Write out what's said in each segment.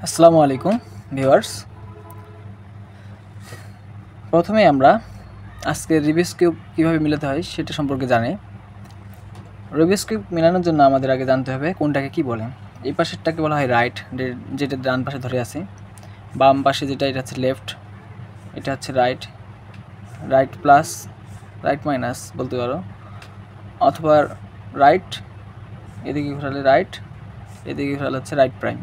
আসসালামু আলাইকুম ভিউয়ার্স। প্রথমে আমরা আজকে রিবিস কিউব কীভাবে মিলাতে হয় সেটা সম্পর্কে জানি। রিবিস কিউব মেলানোর জন্য আমাদের আগে জানতে হবে কোনটাকে কি বলে। এই পাশেরটাকে বলা হয় রাইট, যেটা ডান পাশে ধরে আছে। বাম পাশে যেটা, এটা হচ্ছে লেফট, এটা হচ্ছে right. Right plus, right minus বলতে পারো, অথবা রাইট এদিকে ঘোরালে রাইট, এদিকে ঘোরালে হচ্ছে রাইট প্রাইম।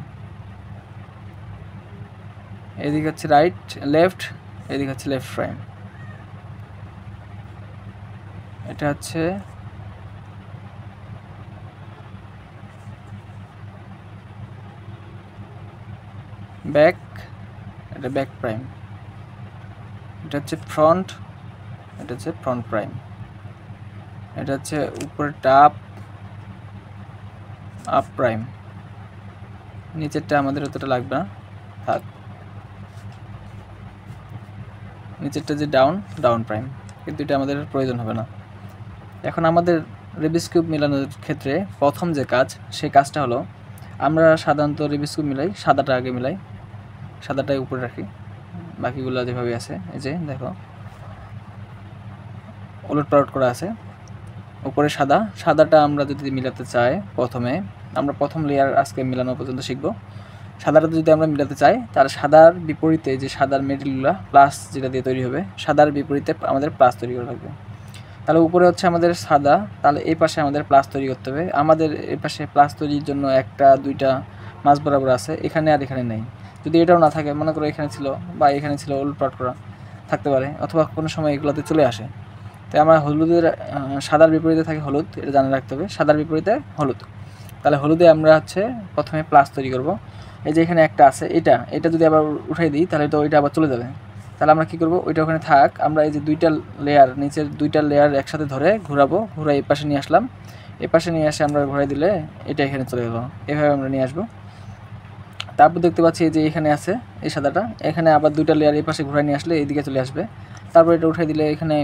এদিকে হচ্ছে রাইট লেফট, এদিকে হচ্ছে লেফট প্রাইম। এটা হচ্ছে ব্যাক, এটা ব্যাক প্রাইম। এটা হচ্ছে ফ্রন্ট, এটা হচ্ছে ফ্রন্ট প্রাইম। এটা হচ্ছে উপরেরটা আপ, আপ প্রাইম। নিচেরটা আমাদের অতটা লাগবে না, থাক। নিচেরটা যে ডাউন, ডাউন প্রাইম, কিন্তু এটা আমাদের প্রয়োজন হবে না। এখন আমাদের রিবিস কিউব মেলানোর ক্ষেত্রে প্রথম যে কাজ, সেই কাজটা হলো আমরা সাধারণত রিবিস কিউব মিলাই সাদাটা আগে মিলাই, সাদাটাই উপরে রাখি, বাকিগুলো যেভাবে আছে। এই যে দেখো উলট পালট করা আছে। উপরে সাদা, সাদাটা আমরা যদি মিলাতে চাই, প্রথমে আমরা প্রথম লেয়ার আজকে মিলানো পর্যন্ত শিখব। সাদাটা যদি আমরা মিলাতে চাই, তাহলে সাদার বিপরীতে যে সাদার মেটেরিয়ালগুলো প্লাস যেটা দিয়ে তৈরি হবে, সাদার বিপরীতে আমাদের প্লাস তৈরি করা লাগবে। তাহলে উপরে হচ্ছে আমাদের সাদা, তাহলে এই পাশে আমাদের প্লাস তৈরি করতে হবে। আমাদের এই পাশে প্লাস তৈরির জন্য একটা দুইটা মাঝ বরাবর আছে, এখানে আর এখানে নেই। যদি এটাও না থাকে, মনে করো এখানে ছিল বা এখানে ছিল, উলটপালট করা থাকতে পারে, অথবা কোনো সময় এগুলোতে চলে আসে। তাই আমরা হলুদের, সাদার বিপরীতে থাকে হলুদ, এটা জানা রাখতে হবে, সাদার বিপরীতে হলুদ। তাহলে হলুদে আমরা হচ্ছে প্রথমে প্লাস তৈরি করব। এই যে এখানে একটা আছে, এটা যদি আবার উঠাই দিই, তাহলে তো ওইটা আবার চলে যাবে। তাহলে আমরা কী করবো, ওইটা ওখানে থাক, আমরা এই যে দুইটা লেয়ার, নিচের দুইটা লেয়ার একসাথে ধরে ঘোরাবো, ঘুরাই এই পাশে নিয়ে আসলাম। এই পাশে নিয়ে আসে আমরা ঘুরাই দিলে এটা এখানে চলে গেলো। এভাবে আমরা নিয়ে আসবো। তারপর দেখতে পাচ্ছি যে এখানে আছে এই সাদাটা, এখানে আবার দুইটা লেয়ার এই পাশে ঘুরাই নিয়ে আসলে এইদিকে চলে আসবে। তারপর এটা উঠাই দিলে এখানে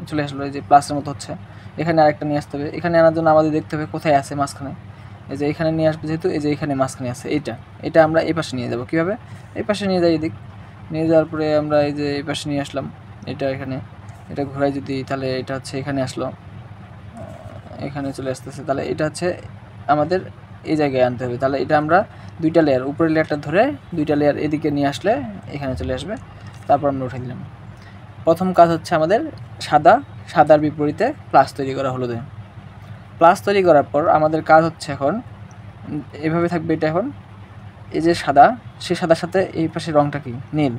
চলে আসলো, এই যে প্লাসের মতো হচ্ছে। এখানে আরেকটা নিয়ে আসতে হবে। এখানে আনার জন্য আমাদের দেখতে হবে কোথায় আছে মাঝখানে। এই যে এখানে নিয়ে আসবে, যেহেতু এই যে এখানে মাঝখানে আছে, এটা আমরা এই পাশে নিয়ে যাবো। কীভাবে? এই পাশে নিয়ে যাই, এদিক নিয়ে যাওয়ার পরে আমরা এই যে এই পাশে নিয়ে আসলাম, এটা এখানে, এটা ঘোরাই যদি, তাহলে এটা হচ্ছে এখানে আসলো, এখানে চলে আসতেছে। তাহলে এটা হচ্ছে আমাদের এই জায়গায় আনতে হবে। তাহলে এটা আমরা দুইটা লেয়ার, উপরের লেয়ারটা ধরে দুইটা লেয়ার এদিকে নিয়ে আসলে এখানে চলে আসবে। তারপর আমরা উঠে দিলাম। প্রথম কাজ হচ্ছে আমাদের সাদা, সাদার বিপরীতে প্লাস তৈরি করা হলুদে। প্লাস তৈরি করার পর আমাদের কাজ হচ্ছে এখন এভাবে থাকবে। এটা এখন এই যে সাদা, সেই সাদার সাথে এই পাশে রঙটা কি, নীল।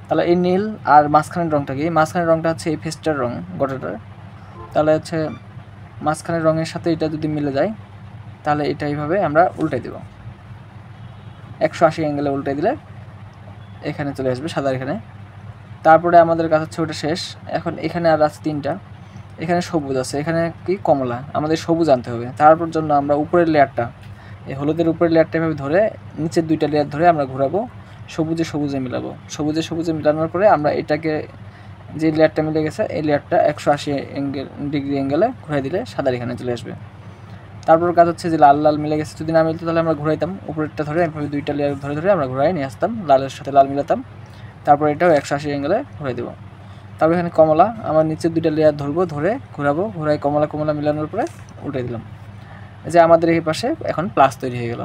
তাহলে এই নীল আর মাঝখানের রঙটা কি, মাঝখানের রঙটা হচ্ছে এই ফেস্টার রঙ গোটাটার। তাহলে হচ্ছে মাঝখানের রঙের সাথে এটা যদি মিলে যায়, তাহলে এটা এইভাবে আমরা উল্টাই দেব। 180 অ্যাঙ্গেলে উল্টাই দিলে এখানে চলে আসবে সাদার এখানে। তারপরে আমাদের কাজ হচ্ছে ওটা শেষ। এখন এখানে আর আছে তিনটা, এখানে সবুজ আছে, এখানে কি কমলা, আমাদের সবুজ আনতে হবে। তারপর জন্য আমরা উপরের লেয়ারটা, এই হলুদের উপরের লেয়ারটা এভাবে ধরে নিচের দুইটা লেয়ার ধরে আমরা ঘোরাবো, সবুজে সবুজে মিলাবো। সবুজে সবুজে মিলানোর পরে আমরা এটাকে, যে লেয়ারটা মিলে গেছে এই লেয়ারটা 180 ডিগ্রি অ্যাঙ্গেলে ঘুরাই দিলে সাদার এখানে চলে আসবে। তারপর কাজ হচ্ছে যে লাল লাল মিলে গেছে, যদি না মিলতো তাহলে আমরা ঘুরাইতাম, উপরেরটা ধরে এভাবে দুইটা লেয়ার ধরে ধরে আমরা ঘুরাই নিয়ে আসতাম, লালের সাথে লাল মিলাতাম। তারপর এটাও 180 অ্যাঙ্গেলে ঘুরাই দেবো। তারপর এখানে কমলা, আমার নিচের দুইটা লেয়ার ধরবো, ধরে ঘোরাবো, ঘুরাই কমলা কমলা মিলানোর পরে উল্টে দিলাম। যে আমাদের এই পাশে এখন প্লাস তৈরি হয়ে গেল।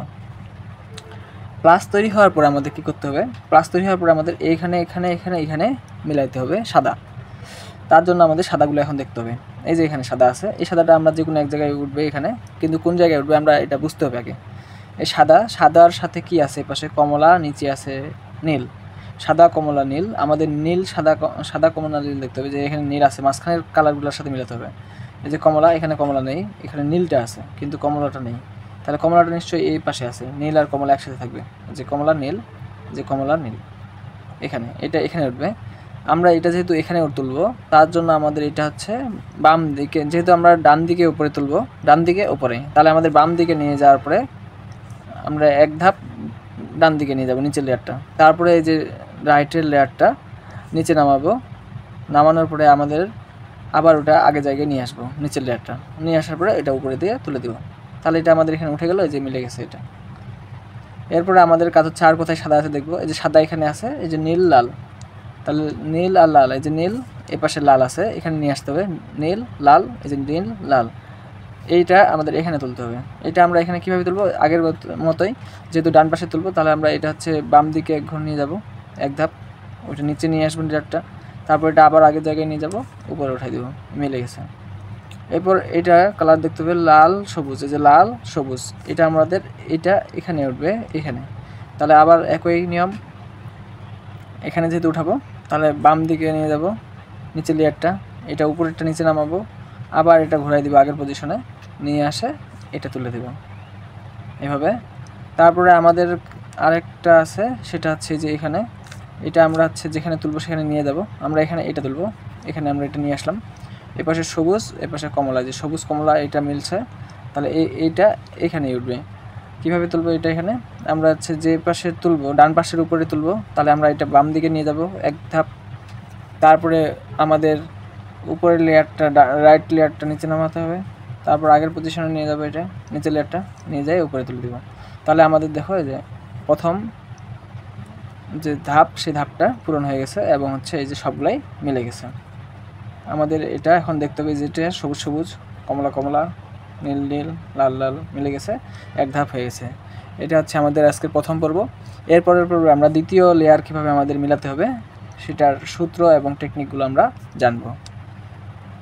প্লাস তৈরি হওয়ার পরে আমাদের কী করতে হবে, প্লাস তৈরি হওয়ার পরে আমাদের এখানে এখানে এখানে এখানে মিলাইতে হবে সাদা। তার জন্য আমাদের সাদাগুলো এখন দেখতে হবে। এই যে এখানে সাদা আছে, এই সাদাটা আমরা যে কোনো এক জায়গায় উঠবে এখানে, কিন্তু কোন জায়গায় উঠবে আমরা এটা বুঝতে হবে আগে। এই সাদা, সাদার সাথে কি আছে, পাশে কমলা, নিচে আছে নীল। সাদা কমলা নীল, আমাদের নীল সাদা, সাদা কমলা নীল দেখতে হবে, যে এখানে নীল আছে, মাঝখানের কালারগুলোর সাথে মিলাতে হবে। এই যে কমলা, এখানে কমলা নেই, এখানে নীলটা আছে কিন্তু কমলাটা নেই। তাহলে কমলাটা নিশ্চয়ই এই পাশে আছে, নীল আর কমলা একসাথে থাকবে। যে কমলা নীল, যে কমলা নীল, এখানে, এটা এখানে উঠবে। আমরা এটা যেহেতু এখানে তুলবো, তার জন্য আমাদের এটা হচ্ছে বাম দিকে, যেহেতু আমরা ডান দিকে উপরে তুলবো, ডান দিকে উপরে, তাহলে আমাদের বাম দিকে নিয়ে যাওয়ার পরে আমরা এক ধাপ ডান দিকে নিয়ে যাব নিচের লেয়ারটা। তারপরে এই যে রাইটের লেয়ারটা নিচে নামাবো, নামানোর পরে আমাদের আবার ওটা আগে জায়গায় নিয়ে আসবো, নিচের লেয়ারটা নিয়ে আসার পরে এটা উপরে দিয়ে তুলে দেবো। তাহলে এটা আমাদের এখানে উঠে গেলো, এই যে মিলে গেছে এটা। এরপরে আমাদের কাজ হচ্ছে আর কোথায় সাদা আছে দেখবো। এই যে সাদা এখানে আছে, এই যে নীল লাল, তাহলে নীল আর লাল, এই যে নীল এপাশে লাল আছে, এখানে নিয়ে আসতে হবে নীল লাল, এই যে নীল লাল, এইটা আমাদের এখানে তুলতে হবে। এটা আমরা এখানে কীভাবে তুলবো, আগের মতোই, যেহেতু ডান পাশে তুলবো তাহলে আমরা এটা হচ্ছে বাম দিকে এক ঘর নিয়ে যাব, এক ধাপ, ওইটা নিচে নিয়ে আসবো লেয়ারটা, তারপর এটা আবার আগের জায়গায় নিয়ে যাব, উপরে উঠাই দেবো, মিলে গেছে। এরপর এটা কালার দেখতে হবে লাল সবুজ, এই যে লাল সবুজ, এটা আমাদের এটা এখানে উঠবে এখানে, তাহলে আবার একই নিয়ম, এখানে যেহেতু উঠাবো তাহলে বাম দিকে নিয়ে যাব নিচে লেয়ারটা, এটা উপরেরটা নিচে নামাবো, আবার এটা ঘোরাই দিব আগের পজিশনে, নিয়ে আসে এটা তুলে দেব এভাবে। তারপরে আমাদের আরেকটা আছে, সেটা হচ্ছে যে এখানে এটা আমরা হচ্ছে যেখানে তুলবো সেখানে নিয়ে যাব, আমরা এখানে এটা তুলবো, এখানে আমরা এটা নিয়ে আসলাম, এপাশে সবুজ এপাশে কমলা, যে সবুজ কমলা এটা মিলছে, তাহলে এইটা এখানেই উঠবে। কীভাবে তুলবো এটা, এখানে আমরা হচ্ছে যে পাশে তুলবো ডান পাশের উপরে তুলবো, তাহলে আমরা এটা বাম দিকে নিয়ে যাব এক ধাপ, তারপরে আমাদের উপরের লেয়ারটা রাইট লেয়ারটা নিচে নামাতে হবে, তারপর আগের পজিশনে নিয়ে যাবো, এটা নিচের লেয়ারটা নিয়ে যাই উপরে তুলে দেবো, তাহলে আমাদের দেখো যে প্রথম যে ধাপ সেই ধাপটা পূরণ হয়ে গেছে এবং হচ্ছে এই যে সবগুলাই মিলে গেছে। আমাদের এটা এখন দেখতে হবে যেটা সবুজ সবুজ কমলা কমলা নীল নীল লাল লাল মিলে গেছে, এক ধাপ হয়ে গেছে। এটা হচ্ছে আমাদের আজকের প্রথম পর্ব। এরপরের পর্বে আমরা দ্বিতীয় লেয়ার কীভাবে আমাদের মিলাতে হবে সেটার সূত্র এবং টেকনিকগুলো আমরা জানব।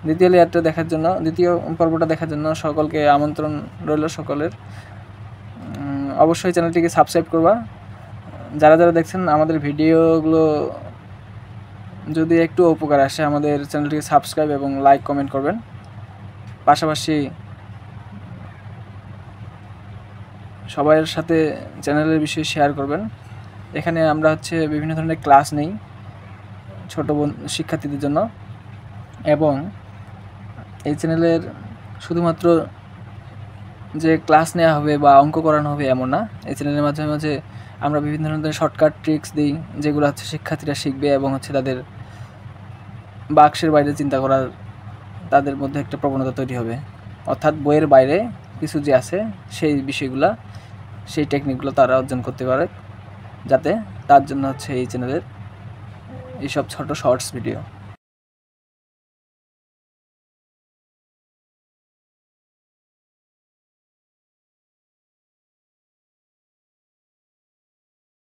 দ্বিতীয় লেয়ারটা দেখার জন্য, দ্বিতীয় পর্বটা দেখার জন্য সকলকে আমন্ত্রণ রইল সকলের। অবশ্যই চ্যানেলটিকে সাবস্ক্রাইব করবা। যারা যারা দেখছেন আমাদের ভিডিওগুলো যদি একটু উপকার আসে আমাদের চ্যানেলটিকে সাবস্ক্রাইব এবং লাইক কমেন্ট করবেন, পাশাপাশি সবার সাথে চ্যানেলের বিষয়ে শেয়ার করবেন। এখানে আমরা হচ্ছে বিভিন্ন ধরনের ক্লাস নেই ছোট শিক্ষার্থীদের জন্য, এবং এই চ্যানেলের শুধুমাত্র যে ক্লাস নেওয়া হবে বা অঙ্ক করানো হবে এমন না, এই চ্যানেলের মাধ্যমে মাঝে আমরা বিভিন্ন ধরনের শর্টকাট ট্রিক্স দিই যেগুলো হচ্ছে শিক্ষার্থীরা শিখবে এবং হচ্ছে তাদের বাক্সের বাইরে চিন্তা করার তাদের মধ্যে একটা প্রবণতা তৈরি হবে, অর্থাৎ বইয়ের বাইরে কিছু যে আছে সেই বিষয়গুলো সেই টেকনিকগুলো তারা অর্জন করতে পারে, যাতে তার জন্য হচ্ছে এই চ্যানেলের এইসব ছোট শর্টস ভিডিও।